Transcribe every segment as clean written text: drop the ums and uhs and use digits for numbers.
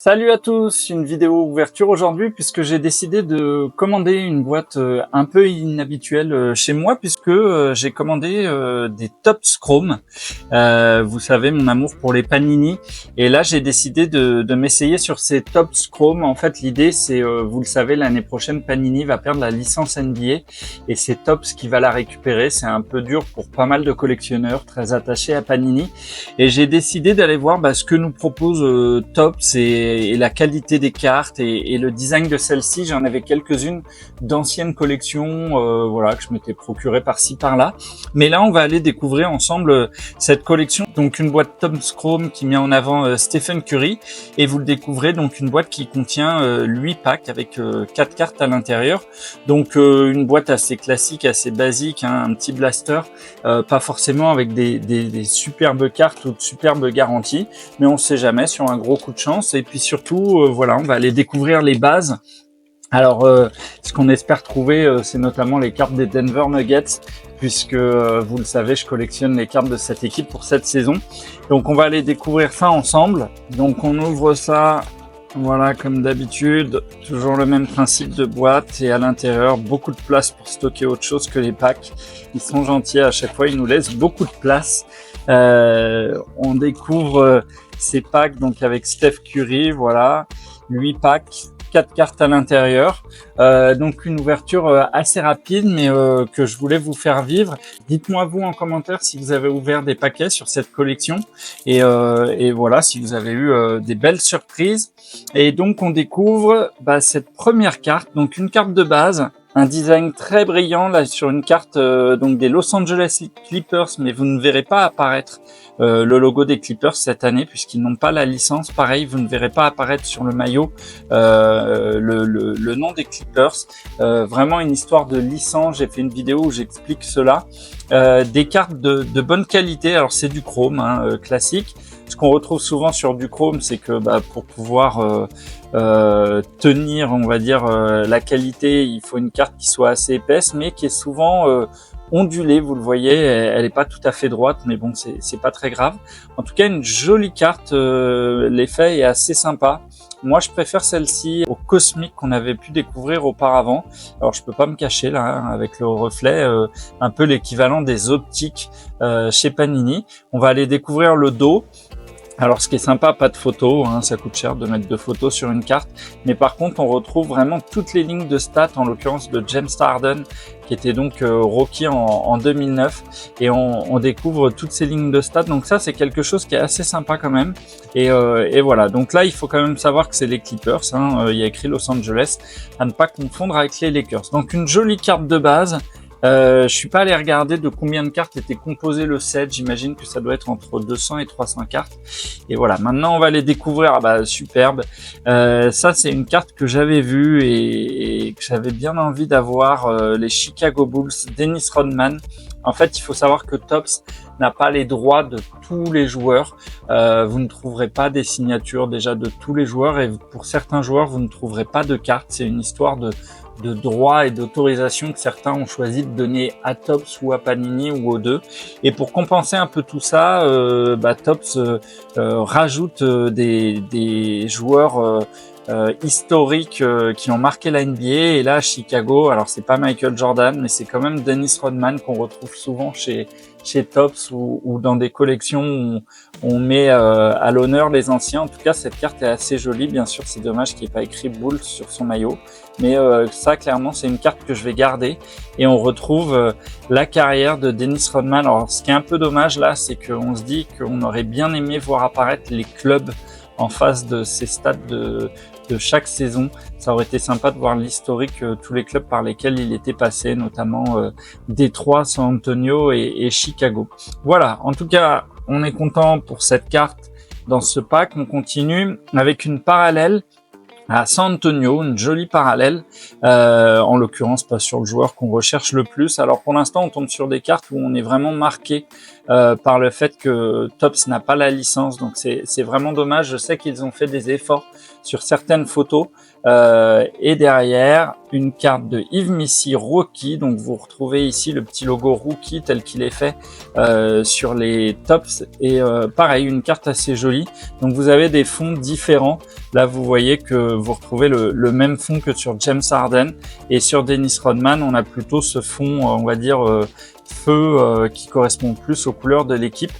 Salut à tous, une vidéo ouverture aujourd'hui puisque j'ai décidé de commander une boîte un peu inhabituelle chez moi puisque j'ai commandé des Topps Chrome. Vous savez mon amour pour les Panini et là j'ai décidé de m'essayer sur ces Topps Chrome. En fait l'idée c'est, vous le savez, l'année prochaine Panini va perdre la licence NBA et c'est Topps qui va la récupérer. C'est un peu dur pour pas mal de collectionneurs très attachés à Panini et j'ai décidé d'aller voir ce que nous propose Topps et la qualité des cartes et le design de celle-ci. J'en avais quelques-unes d'anciennes collections voilà, que je m'étais procuré par-ci par-là. Mais là, on va aller découvrir ensemble cette collection. Donc une boîte Topps Chrome qui met en avant Stephen Curry et vous le découvrez, donc une boîte qui contient 8 packs avec 4 cartes à l'intérieur. Donc une boîte assez classique, assez basique, hein, un petit blaster, pas forcément avec des superbes cartes ou de superbes garanties, mais on sait jamais, sur un gros coup de chance. Et puis surtout, voilà, on va aller découvrir les bases. Alors, ce qu'on espère trouver, c'est notamment les cartes des Denver Nuggets, puisque vous le savez, je collectionne les cartes de cette équipe pour cette saison. Donc, on va aller découvrir ça ensemble. Donc, on ouvre ça, voilà, comme d'habitude, toujours le même principe de boîte, et à l'intérieur, beaucoup de place pour stocker autre chose que les packs. Ils sont gentils, à chaque fois, ils nous laissent beaucoup de place. On découvre ces packs donc avec Steph Curry, voilà, 8 packs, 4 cartes à l'intérieur, donc une ouverture assez rapide mais que je voulais vous faire vivre. Dites-moi vous en commentaire si vous avez ouvert des paquets sur cette collection et voilà, si vous avez eu des belles surprises. Et donc on découvre cette première carte, donc une carte de base, un design très brillant là sur une carte donc des Los Angeles Clippers, mais vous ne verrez pas apparaître le logo des Clippers cette année puisqu'ils n'ont pas la licence. Pareil, vous ne verrez pas apparaître sur le maillot le nom des Clippers. Vraiment une histoire de licence. J'ai fait une vidéo où j'explique cela. Des cartes de bonne qualité. Alors c'est du chrome classique. Ce qu'on retrouve souvent sur du chrome, c'est que pour pouvoir tenir, on va dire, la qualité, il faut une carte qui soit assez épaisse, mais qui est souvent ondulée. Vous le voyez, elle est pas tout à fait droite, mais bon, c'est pas très grave. En tout cas, une jolie carte. L'effet est assez sympa. Moi, je préfère celle-ci au Cosmic qu'on avait pu découvrir auparavant. Alors, je peux pas me cacher là, hein, avec le reflet, un peu l'équivalent des optiques chez Panini. On va aller découvrir le dos. Alors, ce qui est sympa, pas de photos, hein, ça coûte cher de mettre de photos sur une carte. Mais par contre, on retrouve vraiment toutes les lignes de stats, en l'occurrence de James Harden, qui était donc rookie en 2009. Et on découvre toutes ces lignes de stats. Donc ça, c'est quelque chose qui est assez sympa quand même. Et voilà. Donc là, il faut quand même savoir que c'est les Clippers. Hein, il y a écrit Los Angeles, à ne pas confondre avec les Lakers. Donc une jolie carte de base. Je suis pas allé regarder de combien de cartes était composé le set. J'imagine que ça doit être entre 200 et 300 cartes. Et voilà, maintenant on va les découvrir. Superbe. Ça c'est une carte que j'avais vue et que j'avais bien envie d'avoir. Les Chicago Bulls, Dennis Rodman. En fait, il faut savoir que Topps n'a pas les droits de tous les joueurs. Vous ne trouverez pas des signatures déjà de tous les joueurs et pour certains joueurs, vous ne trouverez pas de cartes. C'est une histoire de droits et d'autorisation que certains ont choisi de donner à Topps ou à Panini ou aux deux. Et pour compenser un peu tout ça, Topps rajoute des joueurs historiques qui ont marqué la NBA. Et là, à Chicago, alors c'est pas Michael Jordan, mais c'est quand même Dennis Rodman qu'on retrouve souvent chez Topps ou dans des collections où on met à l'honneur les anciens. En tout cas, cette carte est assez jolie. Bien sûr, c'est dommage qu'il n'y ait pas écrit Bulls sur son maillot. Mais ça, clairement, c'est une carte que je vais garder. Et on retrouve la carrière de Dennis Rodman. Alors, ce qui est un peu dommage là, c'est qu'on se dit qu'on aurait bien aimé voir apparaître les clubs en face de ces stades de chaque saison. Ça aurait été sympa de voir l'historique, tous les clubs par lesquels il était passé, notamment Détroit, San Antonio et Chicago. Voilà, en tout cas, on est content pour cette carte dans ce pack. On continue avec une parallèle à San Antonio, une jolie parallèle, en l'occurrence pas sur le joueur qu'on recherche le plus. Alors pour l'instant on tombe sur des cartes où on est vraiment marqué par le fait que Topps n'a pas la licence. Donc c'est vraiment dommage. Je sais qu'ils ont fait des efforts sur certaines photos. Et derrière, une carte de Yves Missy Rookie. Donc vous retrouvez ici le petit logo Rookie tel qu'il est fait sur les Topps. Et pareil, une carte assez jolie. Donc vous avez des fonds différents. Là, vous voyez que vous retrouvez le même fond que sur James Harden. Et sur Dennis Rodman, on a plutôt ce fond, on va dire, feu qui correspond plus aux couleurs de l'équipe.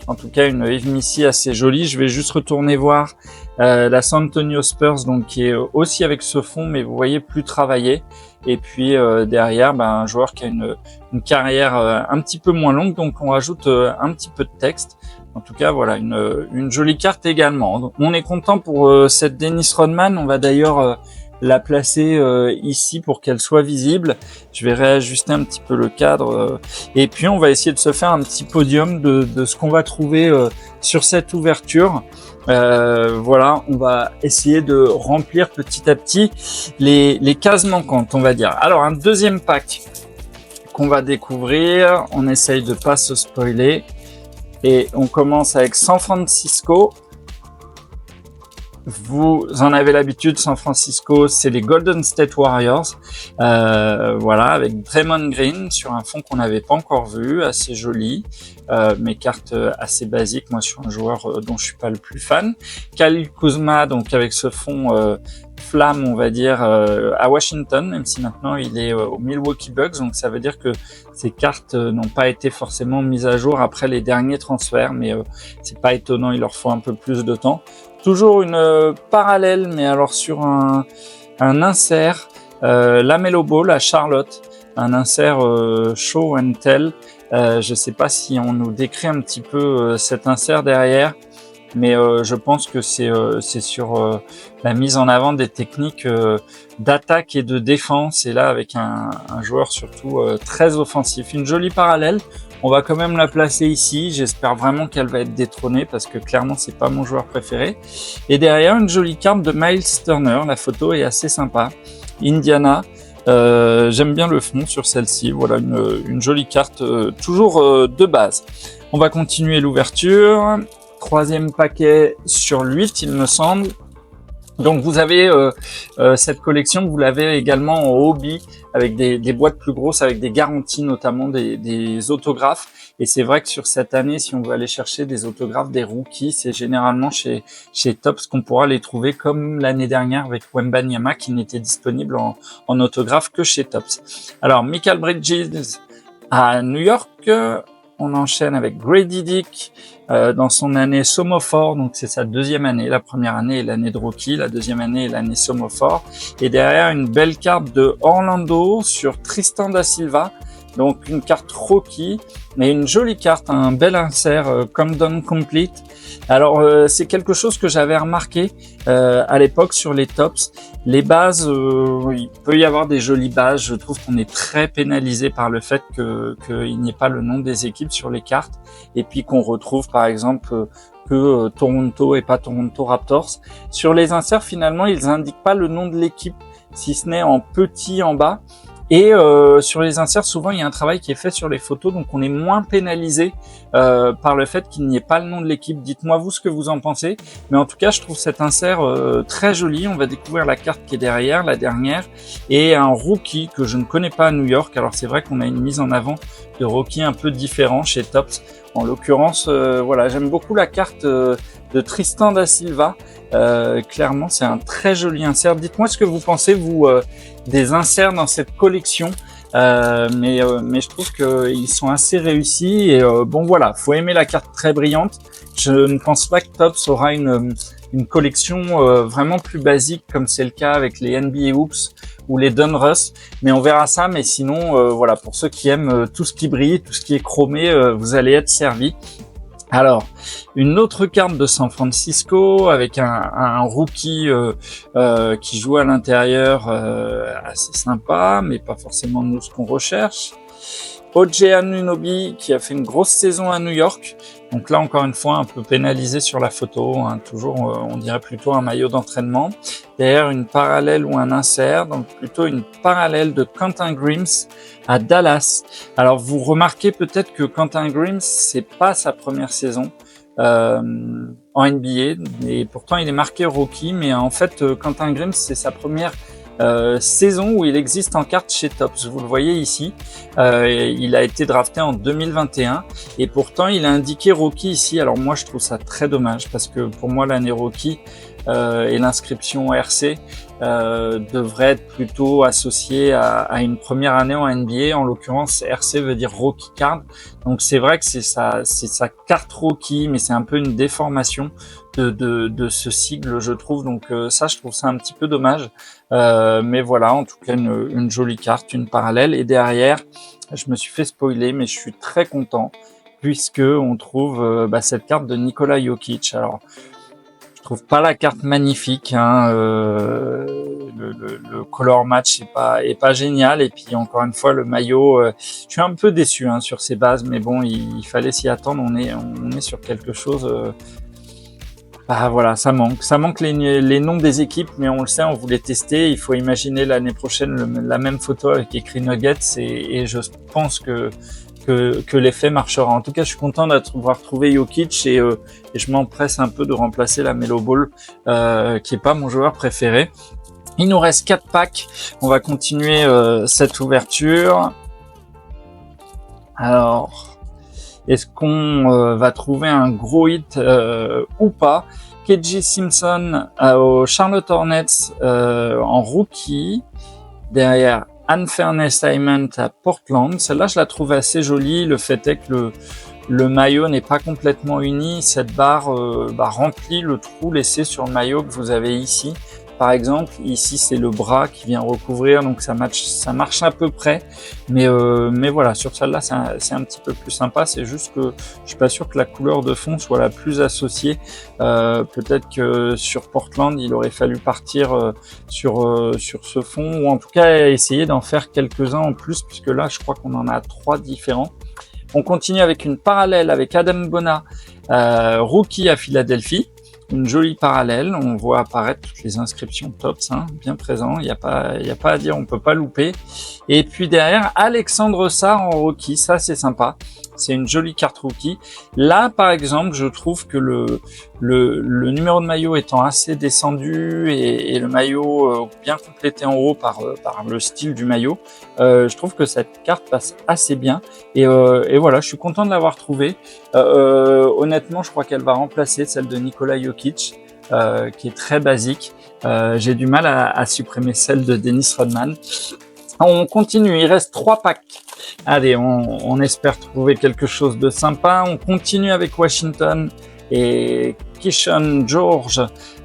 En tout cas, une Yves Missy assez jolie. Je vais juste retourner voir la San Antonio Spurs, donc qui est aussi avec ce fond, mais vous voyez plus travaillé. Et puis derrière, un joueur qui a une carrière un petit peu moins longue, donc on rajoute un petit peu de texte. En tout cas, voilà, une jolie carte également. Donc, on est content pour cette Dennis Rodman. On va d'ailleurs la placer ici pour qu'elle soit visible. Je vais réajuster un petit peu le cadre et puis on va essayer de se faire un petit podium de ce qu'on va trouver sur cette ouverture. Voilà, on va essayer de remplir petit à petit les cases manquantes, on va dire. Alors un deuxième pack qu'on va découvrir, on essaye de pas se spoiler et on commence avec San Francisco. Vous en avez l'habitude, San Francisco, c'est les Golden State Warriors. Voilà, avec Draymond Green sur un fond qu'on n'avait pas encore vu, assez joli. Mes cartes assez basiques, moi sur un joueur dont je suis pas le plus fan. Kyle Kuzma, donc avec ce fond flamme, on va dire, à Washington, même si maintenant il est aux Milwaukee Bucks. Donc ça veut dire que ces cartes n'ont pas été forcément mises à jour après les derniers transferts, mais c'est pas étonnant, il leur faut un peu plus de temps. Toujours une parallèle, mais alors sur un insert, LaMelo Ball à Charlotte, un insert show and tell. Je sais pas si on nous décrit un petit peu cet insert derrière, mais je pense que c'est sur la mise en avant des techniques d'attaque et de défense, et là avec un joueur surtout très offensif. Une jolie parallèle. On va quand même la placer ici. J'espère vraiment qu'elle va être détrônée parce que clairement c'est pas mon joueur préféré. Et derrière, une jolie carte de Miles Turner. La photo est assez sympa. Indiana. J'aime bien le fond sur celle-ci. Voilà une jolie carte, toujours de base. On va continuer l'ouverture. Troisième paquet sur 8, il me semble. Donc vous avez cette collection, vous l'avez également en hobby avec des boîtes plus grosses, avec des garanties, notamment des autographes. Et c'est vrai que sur cette année, si on veut aller chercher des autographes des rookies, c'est généralement chez Topps qu'on pourra les trouver, comme l'année dernière avec Wembanyama qui n'était disponible en autographe que chez Topps. Alors Mikal Bridges à New York. On enchaîne avec Grady Dick dans son année Somophore, donc c'est sa deuxième année. La première année est l'année de rookie, la deuxième année est l'année Somophore. Et derrière, une belle carte de Orlando sur Tristan da Silva, donc une carte rookie, mais une jolie carte, un bel insert Come Down Complete. Alors c'est quelque chose que j'avais remarqué à l'époque sur les Topps. Les bases, il peut y avoir des jolies bases. Je trouve qu'on est très pénalisé par le fait qu'il n'y ait pas le nom des équipes sur les cartes, et puis qu'on retrouve par exemple que Toronto et pas Toronto Raptors. Sur les inserts, finalement, ils indiquent pas le nom de l'équipe, si ce n'est en petit en bas. Et sur les inserts, souvent il y a un travail qui est fait sur les photos, donc on est moins pénalisé par le fait qu'il n'y ait pas le nom de l'équipe. Dites-moi vous ce que vous en pensez, mais en tout cas je trouve cet insert très joli. On va découvrir la carte qui est derrière, la dernière, et un rookie que je ne connais pas à New York. Alors c'est vrai qu'on a une mise en avant de rookie un peu différent chez Topps. En l'occurrence, voilà, j'aime beaucoup la carte de Tristan da Silva. Clairement, c'est un très joli insert. Dites-moi ce que vous pensez, vous, des inserts dans cette collection. Mais je trouve qu'ils sont assez réussis. Et bon, voilà, faut aimer la carte très brillante. Je ne pense pas que Topps aura une collection vraiment plus basique, comme c'est le cas avec les NBA Hoops ou les Donruss, mais on verra ça. Mais sinon, voilà, pour ceux qui aiment tout ce qui brille, tout ce qui est chromé, vous allez être servis. Alors, une autre carte de San Francisco avec un rookie qui joue à l'intérieur, assez sympa, mais pas forcément nous ce qu'on recherche. OG Anunoby qui a fait une grosse saison à New York. Donc là, encore une fois, un peu pénalisé sur la photo, hein, toujours, on dirait plutôt un maillot d'entraînement. Derrière une parallèle ou un insert, donc plutôt une parallèle de Quentin Grimes à Dallas. Alors vous remarquez peut-être que Quentin Grimes, c'est pas sa première saison en NBA, et pourtant il est marqué rookie, mais en fait Quentin Grimes, c'est sa première saison où il existe en carte chez Topps. Vous le voyez ici, il a été drafté en 2021 et pourtant il a indiqué rookie ici. Alors moi je trouve ça très dommage parce que pour moi l'année rookie et l'inscription RC devrait être plutôt associée à une première année en NBA. En l'occurrence, RC veut dire Rookie Card. Donc c'est vrai que c'est sa carte rookie, mais c'est un peu une déformation de ce sigle, je trouve. Donc ça, je trouve ça un petit peu dommage. Mais voilà, en tout cas, une jolie carte, une parallèle. Et derrière, je me suis fait spoiler, mais je suis très content puisque on trouve cette carte de Nikola Jokic. Alors, je trouve pas la carte magnifique, hein, le color match est pas génial, et puis encore une fois le maillot, je suis un peu déçu hein, sur ces bases, mais bon il fallait s'y attendre, on est sur quelque chose, voilà, ça manque les noms des équipes, mais on le sait, on voulait tester, il faut imaginer l'année prochaine la même photo avec écrit Nuggets, et je pense que l'effet marchera. En tout cas, je suis content d'avoir trouvé Jokic et je m'empresse un peu de remplacer la Melo Ball, qui est pas mon joueur préféré. Il nous reste 4 packs. On va continuer cette ouverture. Alors, est-ce qu'on va trouver un gros hit ou pas? KJ Simpson aux Charlotte Hornets en rookie. Derrière, Unfairness Diamond à Portland. Celle-là, je la trouve assez jolie. Le fait est que le maillot n'est pas complètement uni. Cette barre remplit le trou laissé sur le maillot que vous avez ici. Par exemple, ici, c'est le bras qui vient recouvrir, donc ça marche à peu près. Mais voilà, sur celle-là, c'est un petit peu plus sympa. C'est juste que je suis pas sûr que la couleur de fond soit la plus associée. Peut-être que sur Portland, il aurait fallu partir sur ce fond, ou en tout cas essayer d'en faire quelques-uns en plus, puisque là, je crois qu'on en a 3 différents. On continue avec une parallèle avec Adam Bona, rookie à Philadelphie. Une jolie parallèle, on voit apparaître toutes les inscriptions Topps, hein, bien présent, il y a pas à dire, on peut pas louper. Et puis derrière, Alexandre Sarr en rookie, ça c'est sympa, c'est une jolie carte rookie. Là par exemple, je trouve que le numéro de maillot étant assez descendu et le maillot bien complété en haut par le style du maillot, je trouve que cette carte passe assez bien. Et voilà, je suis content de l'avoir trouvée. Honnêtement, je crois qu'elle va remplacer celle de Nikola Jokic, qui est très basique. J'ai du mal à supprimer celle de Dennis Rodman. On continue, il reste 3 packs. Allez, on espère trouver quelque chose de sympa. On continue avec Washington et Keyshawn George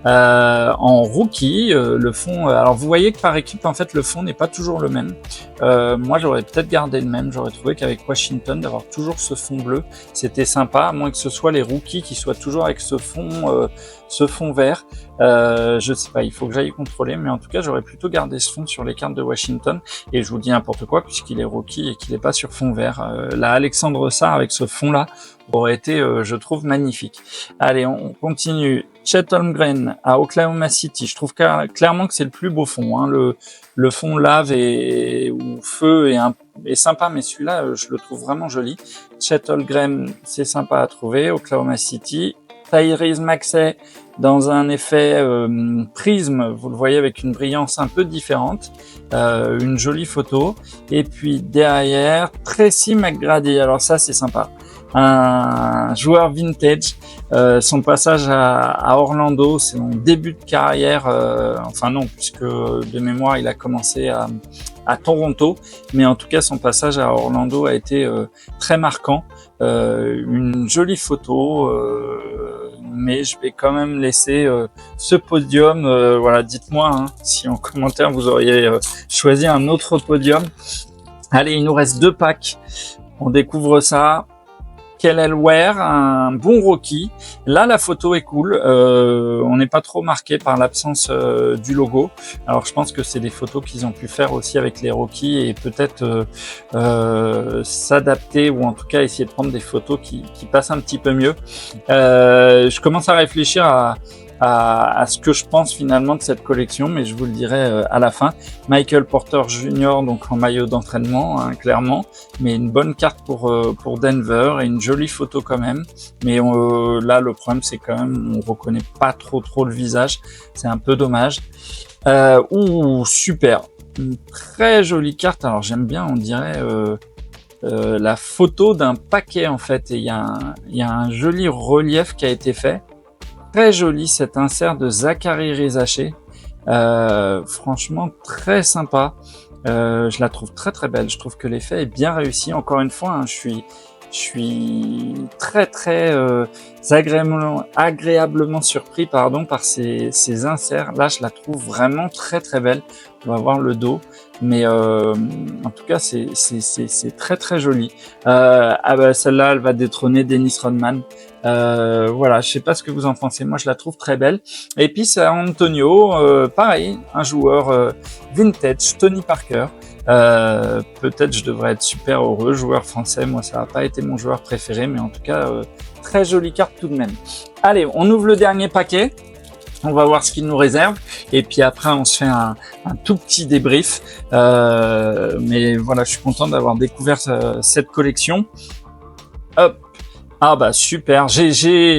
en rookie. Le fond, alors vous voyez que par équipe, en fait, le fond n'est pas toujours le même. Moi, j'aurais peut-être gardé le même. J'aurais trouvé qu'avec Washington, d'avoir toujours ce fond bleu, c'était sympa, à moins que ce soit les rookies qui soient toujours avec ce fond vert. Je sais pas, il faut que j'aille contrôler, mais en tout cas, j'aurais plutôt gardé ce fond sur les cartes de Washington. Et je vous dis n'importe quoi, puisqu'il est rookie et qu'il n'est pas sur fond vert. Là, Alexandre Sarr avec ce fond-là aurait été, je trouve, magnifique. Allez, on continue. Chet Holmgren à Oklahoma City. Je trouve clairement que c'est le plus beau fond, hein. Le fond lave ou feu est sympa, mais celui-là, je le trouve vraiment joli. Chet Holmgren, c'est sympa à trouver. Oklahoma City. Tyrese Maxey dans un effet prisme, vous le voyez, avec une brillance un peu différente, une jolie photo. Et puis derrière, Tracy McGrady. Alors ça, c'est sympa. Un joueur vintage, son passage à Orlando, c'est son début de carrière, enfin non, puisque de mémoire il a commencé à Toronto, mais en tout cas son passage à Orlando a été très marquant. Une jolie photo, mais je vais quand même laisser ce podium. Voilà, dites-moi hein, si en commentaire vous auriez choisi un autre podium. Allez, il nous reste 2 packs, on découvre ça. Kelly Ware, un bon rookie. Là, la photo est cool. On n'est pas trop marqué par l'absence du logo. Alors, je pense que c'est des photos qu'ils ont pu faire aussi avec les rookies et peut-être s'adapter ou en tout cas essayer de prendre des photos qui passent un petit peu mieux. Je commence à réfléchir à ce que je pense finalement de cette collection, mais je vous le dirai à la fin. Michael Porter Jr. donc en maillot d'entraînement, hein, clairement, mais une bonne carte pour Denver et une jolie photo quand même. Mais là, le problème, c'est quand même on reconnaît pas trop le visage, c'est un peu dommage. Super, une très jolie carte. Alors j'aime bien, on dirait la photo d'un paquet en fait, et il y a un joli relief qui a été fait. Très joli cet insert de Zachary Rizaché. Franchement très sympa. Je la trouve très belle. Je trouve que l'effet est bien réussi. Encore une fois, hein, je suis très agréablement surpris par ces inserts. Là, je la trouve vraiment très belle. On va voir le dos, mais en tout cas, c'est très joli. Celle-là, elle va détrôner Dennis Rodman. Voilà, je sais pas ce que vous en pensez. Moi, je la trouve très belle. Et puis, c'est Antonio, pareil, un joueur vintage, Tony Parker. Peut-être je devrais être super heureux, joueur français. Moi, ça n'a pas été mon joueur préféré, mais en tout cas, très jolie carte tout de même. Allez, on ouvre le dernier paquet. On va voir ce qu'il nous réserve. Et puis après, on se fait un tout petit débrief. Mais voilà, je suis content d'avoir découvert cette collection. Hop. Ah bah super, j'ai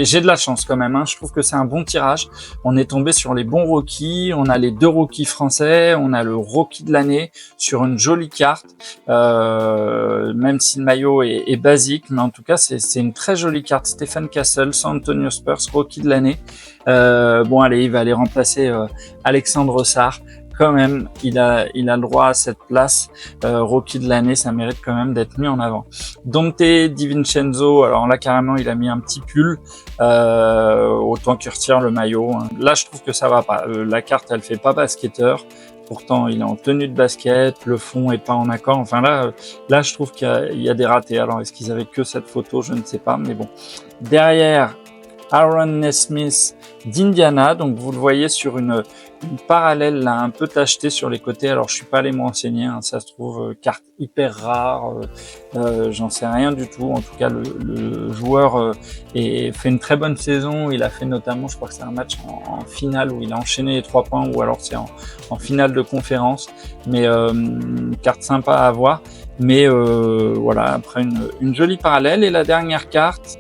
de la chance quand même, hein. Je trouve que c'est un bon tirage. On est tombé sur les bons rookies, on a les 2 rookies français, on a le rookie de l'année sur une jolie carte, même si le maillot est basique, mais en tout cas c'est une très jolie carte. Stephen Castle, San Antonio Spurs, rookie de l'année. Bon allez, il va aller remplacer Alexandre Sarr. Quand même, il a le droit à cette place, rookie de l'année, ça mérite quand même d'être mis en avant. Dante DiVincenzo, alors là carrément il a mis un petit pull, autant qu'il retire le maillot, hein. Là je trouve que ça va pas, la carte elle fait pas basketteur, pourtant il est en tenue de basket, le fond est pas en accord, enfin là je trouve qu'il y a des ratés. Alors est-ce qu'ils avaient que cette photo, je ne sais pas, mais bon. Derrière, Aaron Nesmith d'Indiana, donc vous le voyez sur une parallèle là un peu tachetée sur les côtés. Alors je suis pas allé me renseigner, hein, ça se trouve carte hyper rare, j'en sais rien du tout. En tout cas le joueur fait une très bonne saison. Il a fait notamment, je crois que c'est un match en finale où il a enchaîné les 3 points, ou alors c'est en finale de conférence, mais carte sympa à avoir. Mais voilà, après une jolie parallèle. Et la dernière carte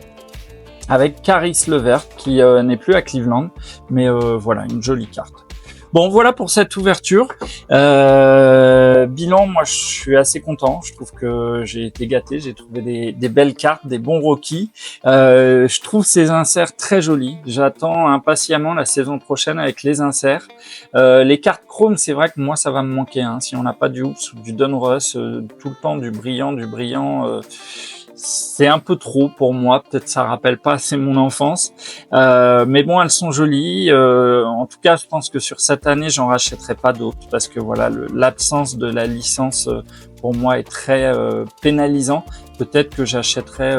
avec Caris Levert qui n'est plus à Cleveland, mais voilà, une jolie carte. Bon, voilà pour cette ouverture. Bilan, moi je suis assez content. Je trouve que j'ai été gâté. J'ai trouvé des belles cartes, des bons rookies. Je trouve ces inserts très jolis. J'attends impatiemment la saison prochaine avec les inserts. Les cartes chrome, c'est vrai que moi ça va me manquer, hein. Si on n'a pas du Hoops ou du Donruss, tout le temps du brillant, c'est un peu trop pour moi, peut-être ça rappelle pas assez mon enfance, mais bon, elles sont jolies. En tout cas, je pense que sur cette année, j'en rachèterai pas d'autres parce que voilà, l'absence de la licence pour moi est très pénalisant. Peut-être que j'achèterai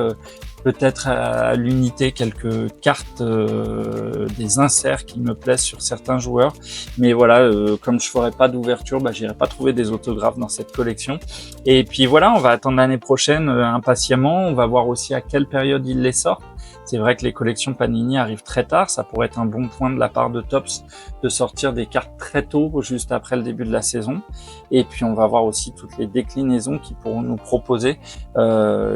peut-être à l'unité quelques cartes des inserts qui me plaisent sur certains joueurs, mais voilà, comme je ferai pas d'ouverture, j'irai pas trouver des autographes dans cette collection. Et puis voilà, on va attendre l'année prochaine impatiemment. On va voir aussi à quelle période ils les sortent. C'est vrai que les collections Panini arrivent très tard, ça pourrait être un bon point de la part de Topps de sortir des cartes très tôt, juste après le début de la saison. Et puis on va voir aussi toutes les déclinaisons qu'ils pourront nous proposer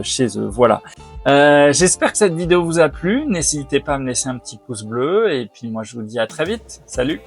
chez eux. Voilà. J'espère que cette vidéo vous a plu. N'hésitez pas à me laisser un petit pouce bleu. Et puis moi je vous dis à très vite. Salut!